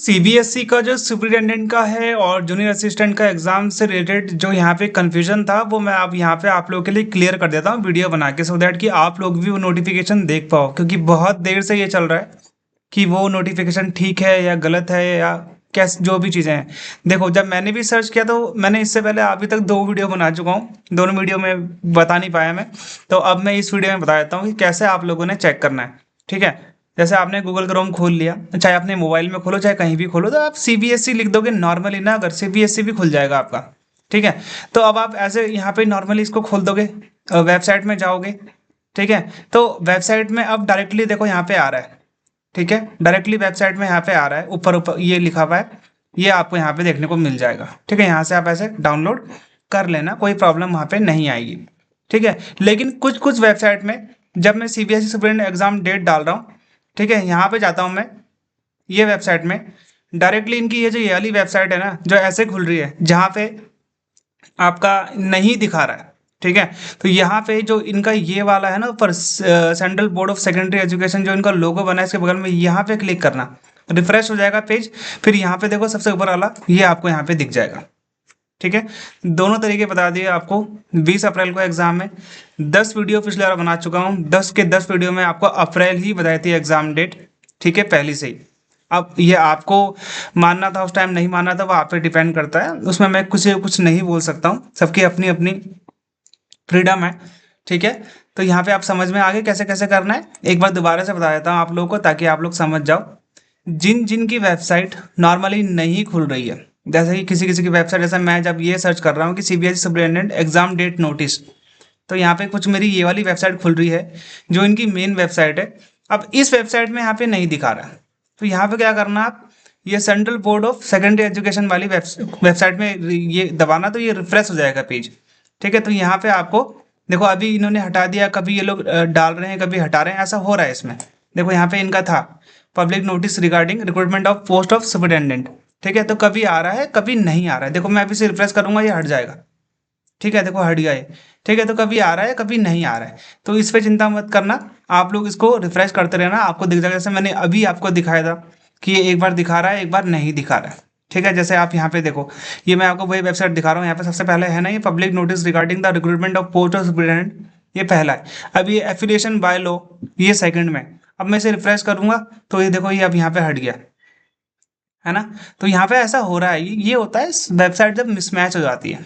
CBSE का जो superintendent का है और जूनियर असिस्टेंट का एग्जाम से रिलेटेड जो यहाँ पे कंफ्यूजन था वो मैं अब यहाँ पे आप लोगों के लिए क्लियर कर देता हूँ वीडियो बना के, सो दैट कि आप लोग भी वो नोटिफिकेशन देख पाओ, क्योंकि बहुत देर से ये चल रहा है कि वो नोटिफिकेशन ठीक है या गलत है या कैसे जो भी चीज़ें हैं। देखो, जब मैंने भी सर्च किया तो मैंने इससे पहले अभी तक 2 वीडियो बना चुका हूँ, दोनों वीडियो में बता नहीं पाया मैं। तो अब मैं इस वीडियो में बता देता हूँ कि कैसे आप लोगों ने चेक करना है। ठीक है, जैसे आपने गूगल क्रोम खोल लिया, चाहे अपने मोबाइल में खोलो चाहे कहीं भी खोलो, तो आप सीबीएसई लिख दोगे नॉर्मली ना, अगर सीबीएसई भी खुल जाएगा आपका। ठीक है, तो अब आप ऐसे यहाँ पे नॉर्मली इसको खोल दोगे, वेबसाइट में जाओगे। ठीक है, तो वेबसाइट में अब डायरेक्टली देखो यहाँ पे आ रहा है। ठीक है, डायरेक्टली वेबसाइट में यहाँ पे आ रहा है, ऊपर ऊपर ये लिखा हुआ है, ये आपको यहाँ पे देखने को मिल जाएगा। ठीक है, यहाँ से आप ऐसे डाउनलोड कर लेना, कोई प्रॉब्लम वहाँ पे नहीं आएगी। ठीक है, लेकिन कुछ कुछ वेबसाइट में जब मैं सीबीएसई सुप्रीम एग्जाम डेट डाल रहा हूँ, ठीक है, यहाँ पे जाता हूँ मैं, ये वेबसाइट में डायरेक्टली इनकी ये वाली वेबसाइट है ना, जो ऐसे खुल रही है, जहाँ पे आपका नहीं दिखा रहा है। ठीक है, तो यहाँ पे जो इनका ये वाला है ना ऊपर, central board of secondary education, जो इनका लोगो बना है इसके बगल में, यहाँ पे क्लिक करना, रिफ्रेश हो जाएगा पेज। फिर यहाँ पे देखो सबसे ऊपर वाला, ये आपको यहाँ पे दिख जाएगा। ठीक है, दोनों तरीके बता दिए आपको। 20 अप्रैल को एग्जाम है, 10 वीडियो पिछले बार बना चुका हूँ, 10 के 10 वीडियो में आपको अप्रैल ही बताई थी एग्जाम डेट। ठीक है, पहले से ही। अब ये आपको मानना था उस टाइम, नहीं मानना था, वो आप पे डिपेंड करता है, उसमें मैं कुछ नहीं बोल सकता हूँ, सबकी अपनी अपनी फ्रीडम है। ठीक है, तो यहाँ पे आप समझ में आ गए कैसे कैसे करना है। एक बार दोबारा से बता देता हूँ आप लोगों को, ताकि आप लोग समझ जाओ। जिन जिन की वेबसाइट नॉर्मली नहीं खुल रही है, जैसे कि किसी किसी की वेबसाइट, जैसे मैं जब ये सर्च कर रहा हूँ कि CBSE superintendent exam date notice, तो यहाँ पे कुछ मेरी ये वाली वेबसाइट खुल रही है, जो इनकी मेन वेबसाइट है। अब इस वेबसाइट में यहाँ पे नहीं दिखा रहा है, तो यहाँ पे क्या करना, आप ये central board of secondary education वाली वेबसाइट में ये दबाना, तो ये रिफ्रेश हो जाएगा पेज। ठीक है, तो यहाँ पे आपको देखो, अभी इन्होंने हटा दिया, कभी ये लोग डाल रहे हैं, कभी हटा रहे हैं, ऐसा हो रहा है इसमें। देखो यहाँ पे इनका था public notice regarding recruitment of post of superintendent. ठीक है, तो कभी आ रहा है कभी नहीं आ रहा है। देखो मैं अभी से रिफ्रेश करूंगा, ये हट जाएगा। ठीक है, देखो हट गया ये। ठीक है, तो कभी आ रहा है कभी नहीं आ रहा है, तो इस पे चिंता मत करना। आप लोग इसको रिफ्रेश करते रहना, आपको दिख जाएगा। जैसे मैंने अभी आपको दिखाया था कि ये एक बार दिखा रहा है, एक बार नहीं दिखा रहा है। ठीक है, जैसे आप यहाँ पे देखो, ये मैं आपको वही वेबसाइट दिखा रहा हूँ। यहाँ पे सबसे पहले है ना, ये public notice regarding the recruitment of post of superintendent, ये पहला है। अब ये एफिलिएशन बाय लॉ, ये सेकंड में। अब मैं इसे रिफ्रेश करूंगा, तो ये देखो, ये अब यहाँ पे हट गया है ना। तो यहाँ पे ऐसा हो रहा है, ये होता है वेबसाइट जब मिसमैच हो जाती है,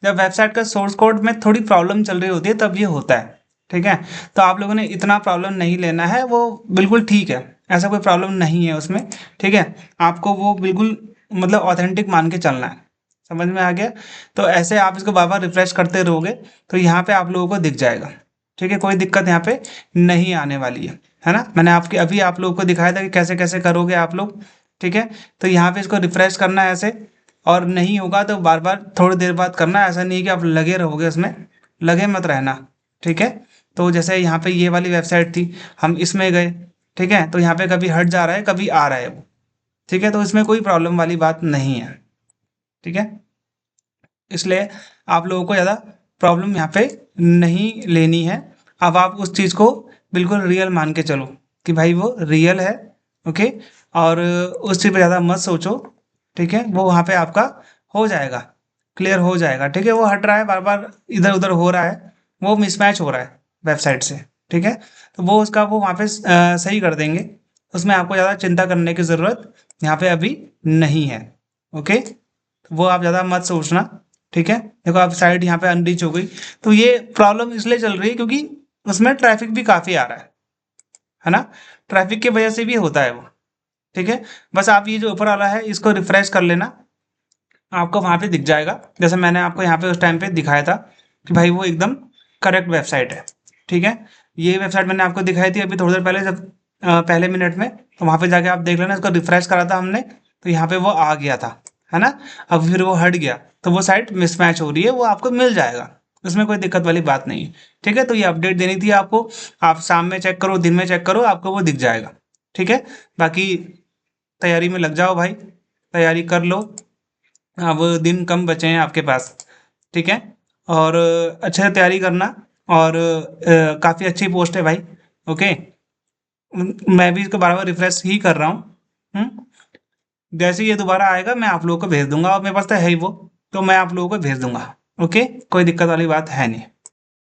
जब वेबसाइट का सोर्स कोड में थोड़ी प्रॉब्लम चल रही होती है, तब ये होता है। ठीक है, तो आप लोगों ने इतना प्रॉब्लम नहीं लेना है, वो बिल्कुल ठीक है, ऐसा कोई प्रॉब्लम नहीं है उसमें। ठीक है, आपको वो बिल्कुल मतलब ऑथेंटिक मान के चलना है। समझ में आ गया? तो ऐसे आप इसको बार बार रिफ्रेश करते रहोगे, तो यहाँ पे आप लोगों को दिख जाएगा। ठीक है, कोई दिक्कत यहाँ पे नहीं आने वाली है ना। मैंने आपके अभी आप लोगों को दिखाया था कि कैसे कैसे करोगे आप लोग। ठीक है, तो यहाँ पे इसको रिफ्रेश करना है ऐसे, और नहीं होगा तो बार बार थोड़ी देर बाद करना। ऐसा नहीं कि आप लगे रहोगे उसमें, लगे मत रहना। ठीक है, तो जैसे यहाँ पे ये वाली वेबसाइट थी, हम इसमें गए। ठीक है, तो यहाँ पे कभी हट जा रहा है कभी आ रहा है वो। ठीक है, तो इसमें कोई प्रॉब्लम वाली बात नहीं है। ठीक है, इसलिए आप लोगों को ज़्यादा प्रॉब्लम यहाँ पे नहीं लेनी है। अब आप उस चीज़ को बिल्कुल रियल मान के चलो कि भाई वो रियल है। ओके, और उस चीज़ पे ज़्यादा मत सोचो। ठीक है, वो वहाँ पे आपका हो जाएगा, क्लियर हो जाएगा। ठीक है, वो हट रहा है बार बार, इधर उधर हो रहा है, वो मिसमैच हो रहा है वेबसाइट से। ठीक है, तो वो उसका वो वहाँ पे सही कर देंगे, उसमें आपको ज़्यादा चिंता करने की ज़रूरत यहाँ पे अभी नहीं है। ओके, तो वो आप ज़्यादा मत सोचना। ठीक है, देखो आप साइड यहाँ पे अनरीच हो गई, तो ये प्रॉब्लम इसलिए चल रही है क्योंकि उसमें ट्रैफिक भी काफ़ी आ रहा है ना। ट्रैफिक की वजह से भी होता है वो। ठीक है, बस आप ये जो ऊपर वाला है इसको रिफ्रेश कर लेना, आपको वहाँ पे दिख जाएगा। जैसे मैंने आपको यहाँ पे उस टाइम पे दिखाया था कि भाई वो एकदम करेक्ट वेबसाइट है। ठीक है, ये वेबसाइट मैंने आपको दिखाई थी अभी थोड़ी देर पहले, जब पहले मिनट में, तो वहाँ पे जाके आप देख लेना। इसको रिफ्रेश करा था हमने, तो यहाँ पे वो आ गया था, है ना। अब फिर वो हट गया, तो वो साइट मिसमैच हो रही है, वो आपको मिल जाएगा, उसमें कोई दिक्कत वाली बात नहीं है। ठीक है, तो ये अपडेट देनी थी आपको। आप शाम में चेक करो, दिन में चेक करो, आपको वो दिख जाएगा। ठीक है, बाकी तैयारी में लग जाओ भाई, तैयारी कर लो। अब दिन कम बचे हैं आपके पास। ठीक है, और अच्छे से तैयारी करना, और काफ़ी अच्छी पोस्ट है भाई। ओके, मैं भी इसको बार बार रिफ्रेश ही कर रहा हूँ। जैसे ही ये दोबारा आएगा मैं आप लोगों को भेज दूंगा, और मेरे पास तो है ही वो, तो मैं आप लोगों को भेज दूंगा। ओके, कोई दिक्कत वाली बात है नहीं।